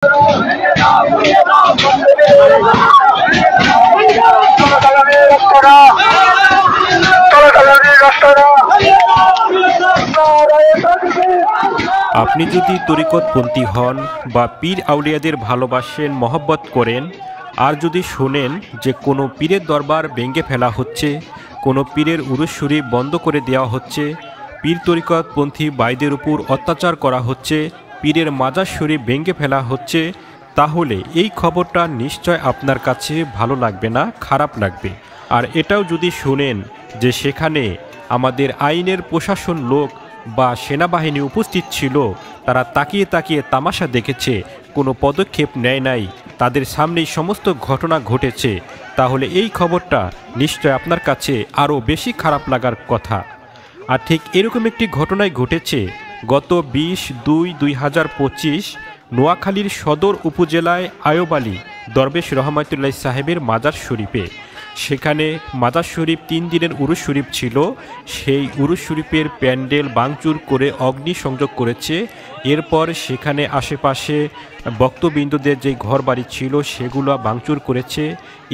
আপনি যদি তরিকতপন্থী হন বা পীর আউলিয়াদের ভালোবাসেন, মহব্বত করেন, আর যদি শোনেন যে কোনো পীরের দরবার ভেঙে ফেলা হচ্ছে, কোনো পীরের উরুস শরীফ বন্ধ করে দেওয়া হচ্ছে, পীর তরিকতপন্থী ভাইদের উপর অত্যাচার করা হচ্ছে, পীরের মাজার শরীফ ভেঙে ফেলা হচ্ছে, তাহলে এই খবরটা নিশ্চয় আপনার কাছে ভালো লাগবে না, খারাপ লাগবে। আর এটাও যদি শোনেন যে সেখানে আমাদের আইনের প্রশাসন লোক বা সেনাবাহিনী উপস্থিত ছিল, তারা তাকিয়ে তাকিয়ে তামাশা দেখেছে, কোনো পদক্ষেপ নেয় নাই, তাদের সামনেই সমস্ত ঘটনা ঘটেছে, তাহলে এই খবরটা নিশ্চয় আপনার কাছে আরও বেশি খারাপ লাগার কথা। আর ঠিক এরকম একটি ঘটনাই ঘটেছে গত 20/2/2025 নোয়াখালীর সদর উপজেলায় আয়ব আলী দরবেশ রহমাতুল্লাহ সাহেবের মাজার শরীফে। সেখানে মাজার শরীফ 3 দিনের উরুস শরীফ ছিল, সেই উরুস শরীফের প্যান্ডেল ভাঙচুর করে অগ্নি সংযোগ করেছে। এরপর সেখানে আশেপাশে বক্তবৃন্দদের যে ঘর বাড়ি ছিল সেগুলো ভাঙচুর করেছে।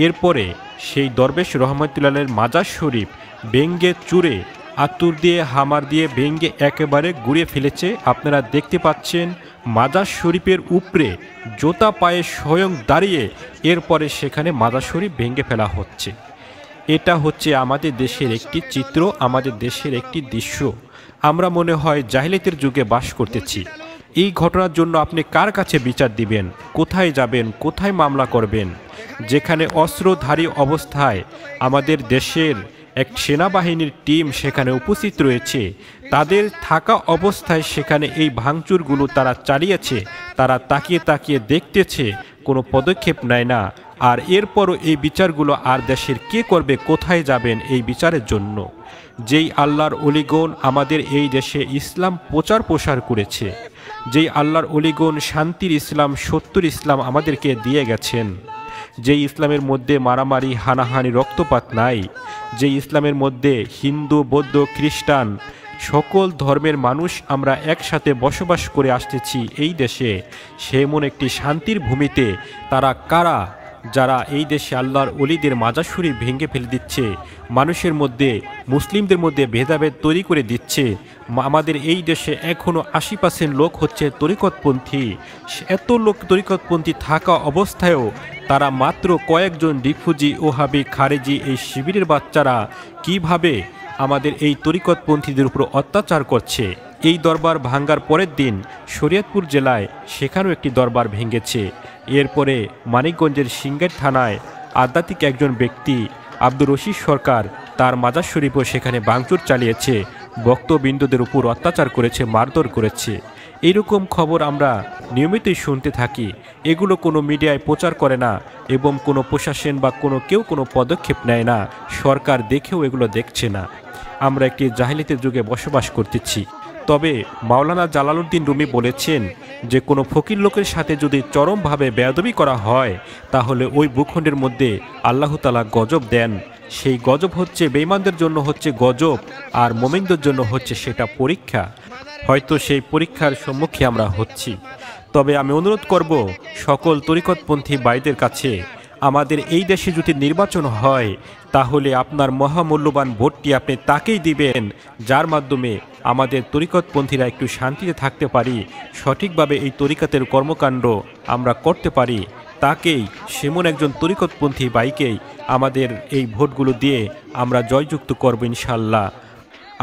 এরপরে সেই দরবেশ রহমাতুল্লাহের মাজার শরীফ ভেঙ্গে চুরে আতুর দিয়ে হামার দিয়ে ভেঙ্গে একেবারে গুঁড়িয়ে ফেলেছে। আপনারা দেখতে পাচ্ছেন মাজার শরীফের উপরে জোতা পায়ে স্বয়ং দাঁড়িয়ে এরপরে সেখানে মাজার শরীফ ভেঙে ফেলা হচ্ছে। এটা হচ্ছে আমাদের দেশের একটি চিত্র, আমাদের দেশের একটি দৃশ্য। আমরা মনে হয় জাহিলিয়াতের যুগে বাস করতেছি। এই ঘটনার জন্য আপনি কার কাছে বিচার দিবেন, কোথায় যাবেন, কোথায় মামলা করবেন? যেখানে অস্ত্রধারী অবস্থায় আমাদের দেশের এক সেনাবাহিনীর টিম সেখানে উপস্থিত রয়েছে, তাদের থাকা অবস্থায় সেখানে এই ভাঙচুরগুলো তারা চালিয়েছে, তারা তাকিয়ে তাকিয়ে দেখতেছে, কোনো পদক্ষেপ নেয় না। আর এরপরও এই বিচারগুলো আর দেশের কে করবে, কোথায় যাবেন এই বিচারের জন্য? যেই আল্লাহর অলিগণ আমাদের এই দেশে ইসলাম প্রচার প্রসার করেছে, যেই আল্লাহর অলিগণ শান্তির ইসলাম, সত্যর ইসলাম আমাদেরকে দিয়ে গেছেন, যে ইসলামের মধ্যে মারামারি, হানাহানি, রক্তপাত নাই, যে ইসলামের মধ্যে হিন্দু, বৌদ্ধ, খ্রিস্টান সকল ধর্মের মানুষ আমরা একসাথে বসবাস করে আসতেছি এই দেশে, সেমন একটি শান্তির ভূমিতে তারা কারা যারা এই দেশে আল্লাহর ওলিদের মাজার শরীফ ভেঙে ফেলে দিচ্ছে, মানুষের মধ্যে, মুসলিমদের মধ্যে ভেদাভেদ তৈরি করে দিচ্ছে? আমাদের এই দেশে এখনও 80% লোক হচ্ছে তরিকতপন্থী। এত লোক তরিকতপন্থী থাকা অবস্থায়ও তারা মাত্র কয়েকজন রিফিউজি, ওহাবি, খারেজি এই শিবিরের বাচ্চারা কিভাবে আমাদের এই তরিকতপন্থীদের উপর অত্যাচার করছে। এই দরবার ভাঙ্গার পরের দিন শরীয়তপুর জেলায় সেখানেও একটি দরবার ভেঙেছে। এরপরে মানিকগঞ্জের সিংগাইর থানায় আধ্যাত্মিক একজন ব্যক্তি আব্দুর রশিদ সরকার তার মাজার শরীফও সেখানে ভাঙচুর চালিয়েছে, বক্তবৃন্দদের উপর অত্যাচার করেছে, মারধর করেছে। এইরকম খবর আমরা নিয়মিতই শুনতে থাকি। এগুলো কোনো মিডিয়ায় প্রচার করে না এবং কোনো প্রশাসন বা কেউ কোনো পদক্ষেপ নেয় না। সরকার দেখেও এগুলো দেখছে না। আমরা একটি জাহিলিয়াতের যুগে বসবাস করতেছি। তবে মাওলানা জালালউদ্দিন রুমি বলেছেন যে কোনো ফকির লোকের সাথে যদি চরমভাবে বেয়াদবি করা হয় তাহলে ওই ভূখণ্ডের মধ্যে আল্লাহ তাআলা গজব দেন। সেই গজব হচ্ছে বেঈমানদের জন্য হচ্ছে গজব, আর মুমিনদের জন্য হচ্ছে সেটা পরীক্ষা। হয়তো সেই পরীক্ষার সম্মুখে আমরা হচ্ছি। তবে আমি অনুরোধ করব সকল তরিকতপন্থী ভাইদের কাছে, আমাদের এই দেশে যদি নির্বাচন হয় তাহলে আপনার মহামূল্যবান ভোটটি আপনি তাকেই দিবেন যার মাধ্যমে আমাদের তরিকতপন্থীরা একটু শান্তিতে থাকতে পারি, সঠিকভাবে এই তরিকতের কর্মকাণ্ড আমরা করতে পারি। তাকেই, সেমন একজন তরিকতপন্থী ভাইকেই আমাদের এই ভোটগুলো দিয়ে আমরা জয়যুক্ত করব ইনশাআল্লাহ।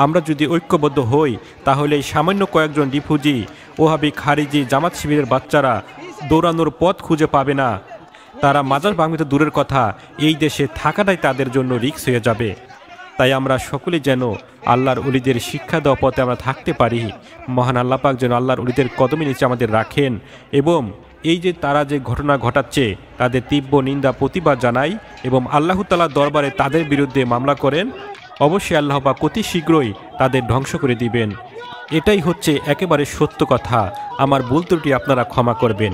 আমরা যদি ঐক্যবদ্ধ হই তাহলে এই সামান্য কয়েকজন রিফিউজি, ওহাবি, খারিজি, জামাত শিবিরের বাচ্চারা দৌড়ানোর পথ খুঁজে পাবে না। তারা মাজার ভাঙবে তো দূরের কথা, এই দেশে থাকাটাই তাদের জন্য রিস্ক হয়ে যাবে। তাই আমরা সকলে যেন আল্লাহর ওলিদের শিক্ষা দেওয়া পথে আমরা থাকতে পারি। মহান আল্লাহ পাক যেন আল্লাহর ওলিদের কদমে নিচে আমাদের রাখেন এবং এই যে তারা যে ঘটনা ঘটাচ্ছে তাদের তীব্র নিন্দা প্রতিবাদ জানাই এবং আল্লাহ তাআলার দরবারে তাদের বিরুদ্ধে মামলা করেন। অবশ্যই আল্লাহ পাক অতি শীঘ্রই তাদের ধ্বংস করে দিবেন। এটাই হচ্ছে একেবারে সত্য কথা। আমার ভুল ত্রুটি আপনারা ক্ষমা করবেন,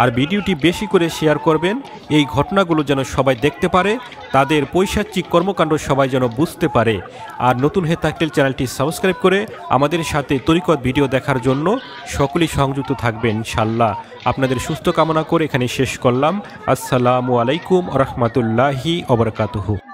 আর ভিডিওটি বেশি করে শেয়ার করবেন। এই ঘটনাগুলো যেন সবাই দেখতে পারে, তাদের পৈশাচিক কর্মকাণ্ড সবাই যেন বুঝতে পারে। আর নতুন হয়ে থাকলে চ্যানেলটি সাবস্ক্রাইব করে আমাদের সাথে তরিকত ভিডিও দেখার জন্য সকলেই সংযুক্ত থাকবেন ইনশাআল্লাহ। আপনাদের সুস্থ কামনা করে এখানে শেষ করলাম। আসসালামু আলাইকুম ওয়া রাহমাতুল্লাহি ওয়া বারাকাতুহু।